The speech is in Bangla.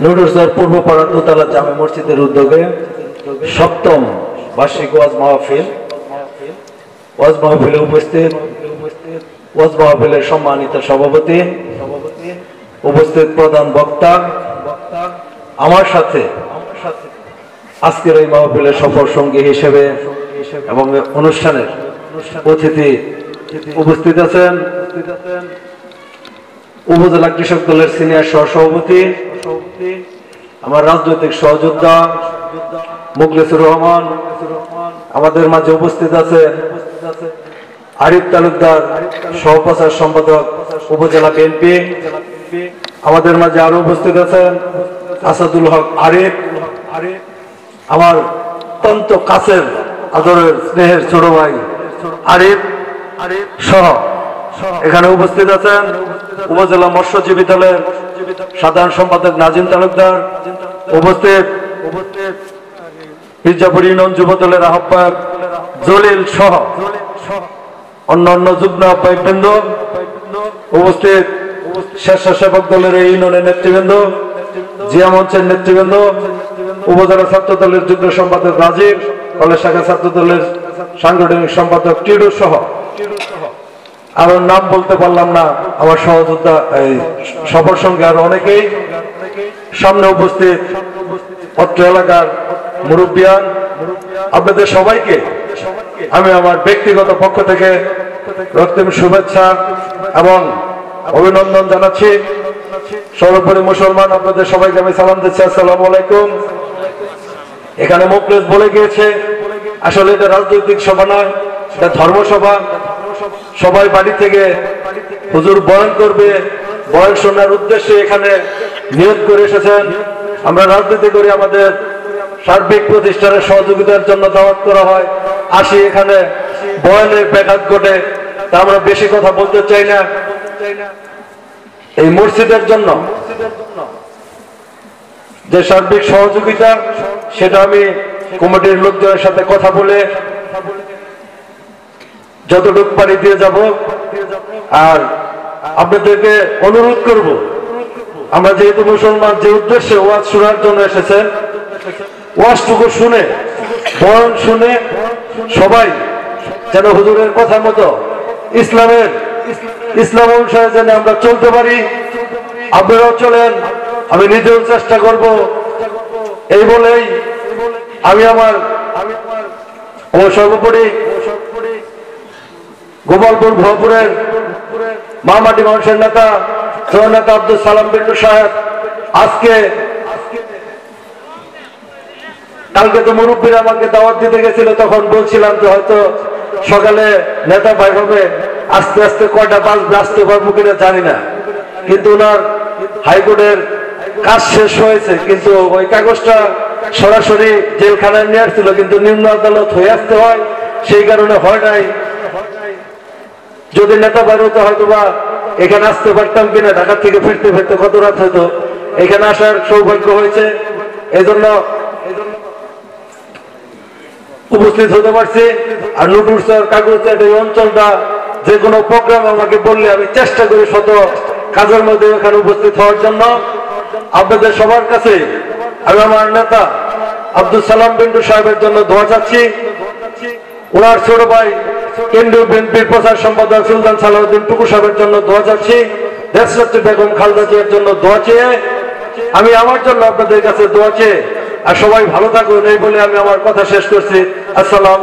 নুরুসর পূর্বপাড়া দোতলা জামে মসজিদের উদ্যোগে সপ্তম বার্ষিক ওয়াজ মাহফিলে উপস্থিত ওয়াজ মাহফিলের সম্মানিত সভাপতি, উপস্থিত প্রধান বক্তা, আমার সাথে আজকের এই মাহফিলের সফর সঙ্গী হিসেবে এবং অনুষ্ঠানের অতিথি উপস্থিত আছেন উপজেলা কৃষক দলের সিনিয়র সহসভাপতি, আমার রাজনৈতিক সহযোদ্ধা মুখলেসুর রহমান, আমাদের মাঝে উপস্থিত আছেন আরিফ তালুকদার সহপ্রচার সম্পাদক উপজেলা বিএনপি, আমাদের মাঝে আরো উপস্থিত আছেন আসাদুল হক আরিফ, আমার অত্যন্ত কাছের আদরের স্নেহের ছোট ভাই আরিফ সহ এখানে উপস্থিত আছেন উপজেলা মৎস্যজীবী দলের সাধারণ সম্পাদক নাজিম তালুকদার, উপস্থিত মির্জাপুর ইউনিয়ন যুব দলের আহ্বায়ক জলিল সহ অন্যান্য যুগ্ম আহ্বায়ক বৃন্দ, উপস্থিত স্বেচ্ছাসেবক দলের এই ইউনিয়নের নেতৃবৃন্দ, জিয়া মঞ্চের নেতৃবৃন্দ, উপজেলা ছাত্র দলের যুগ্ম সম্পাদক রাজীব, কলেজ শাখা ছাত্র দলের সাংগঠনিক সম্পাদক টিডু সহ আরো নাম বলতে পারলাম না, আমার সহযোদ্ধা এই সফর সঙ্গে আরো অনেকেই সামনে উপস্থিত অত্র এলাকার মুরব্বিয়ান, আপনাদের সবাইকে আমি আমার ব্যক্তিগত পক্ষ থেকে রক্তিম শুভেচ্ছা এবং অভিনন্দন জানাচ্ছি। সর্বোপরি মুসলমান আপনাদের সবাইকে আমি সালাম দিচ্ছি, আসসালামু আলাইকুম। এখানে মুখলেস বলে গিয়েছে, আসলে এটা রাজনৈতিক সভা নয়, এটা ধর্মসভা। সবাই বাড়ি থেকে হুজুর বয়ান করবে, বয়ান শোনার উদ্দেশ্যে এখানে নিয়োগ করে এসেছেন। আমরা রাজনীতি করি, আমাদের সার্বিক প্রতিষ্ঠানের সহযোগিতার জন্য দাওয়াত করা হয়, আসি এখানে বয়ানের ব্যাঘাত ঘটে, তা আমরা বেশি কথা বলতে চাই না। এই মসজিদের জন্য যে সার্বিক সহযোগিতা, সেটা আমি কমিটির লোকজনের সাথে কথা বলে যতটুকু পারি দিয়ে যাব। আর আপনাদেরকে অনুরোধ করব, আমরা যেহেতু মুসলমান, যে উদ্দেশ্যে ওয়াজ শোনার জন্য এসেছেন, ওয়াজটুকু শুনে বয়ান শুনে সবাই যেন হুজুরের কথা মতো ইসলাম অনুসারে যেন আমরা চলতে পারি। আপনারাও চলেন, আমি নিজেও চেষ্টা করব। এই বলেই আমি আমার সর্বোপরি গোপালপুর ভরপুরের মামাটি মানুষের নেতা জননেতা আব্দুল সালাম বিল্লু সাহেব, কালকে তো মুরব্বীরা আমাকে দাওয়াত দিতে গেছিল, তখন বলছিলাম যে হয়তো সকালে নেতা ভাই হবে, আস্তে আস্তে কয়টা বাজবে আসতে পারবো কিনা জানি না, কিন্তু ওনার হাইকোর্টের কাজ শেষ হয়েছে, কিন্তু ওই কাগজটা সরাসরি জেলখানায় নিয়ে আসছিল, কিন্তু নিম্ন আদালত হয়ে আসতে হয়, সেই কারণে হয় নাই। যদি নেতা বাইর হতো হয়তো বা এখানে আসতে পারতাম কিনা, ঢাকা থেকে ফিরতে ফিরতে কত রাত হয়তো, এখানে আসার সৌভাগ্য হয়েছে, এই জন্য উপস্থিত হতে পারছি। আর নুরুসর কাগজের এই অঞ্চলটা যে কোনো প্রোগ্রাম আমাকে বললে আমি চেষ্টা করি শত কাজের মধ্যে এখানে উপস্থিত হওয়ার জন্য। আপনাদের সবার কাছে আমি আমার নেতা আব্দুল সালাম বিল্লু সাহেবের জন্য দোয়া চাচ্ছি, ওনার ছোট ভাই কেন্দ্রীয় বিএনপির প্রচার সম্পাদক সুলতান সালাউদ্দিন টুকু সাহেবের জন্য দোয়া চাচ্ছি, দেশনেত্রী বেগম খালেদা জিয়ার জন্য দোয়া চেয়ে আমি আমার জন্য আপনাদের কাছে দোয়া চেয়ে, আর সবাই ভালো থাকুন এই বলে আমি আমার কথা শেষ করছি। আসসালাম।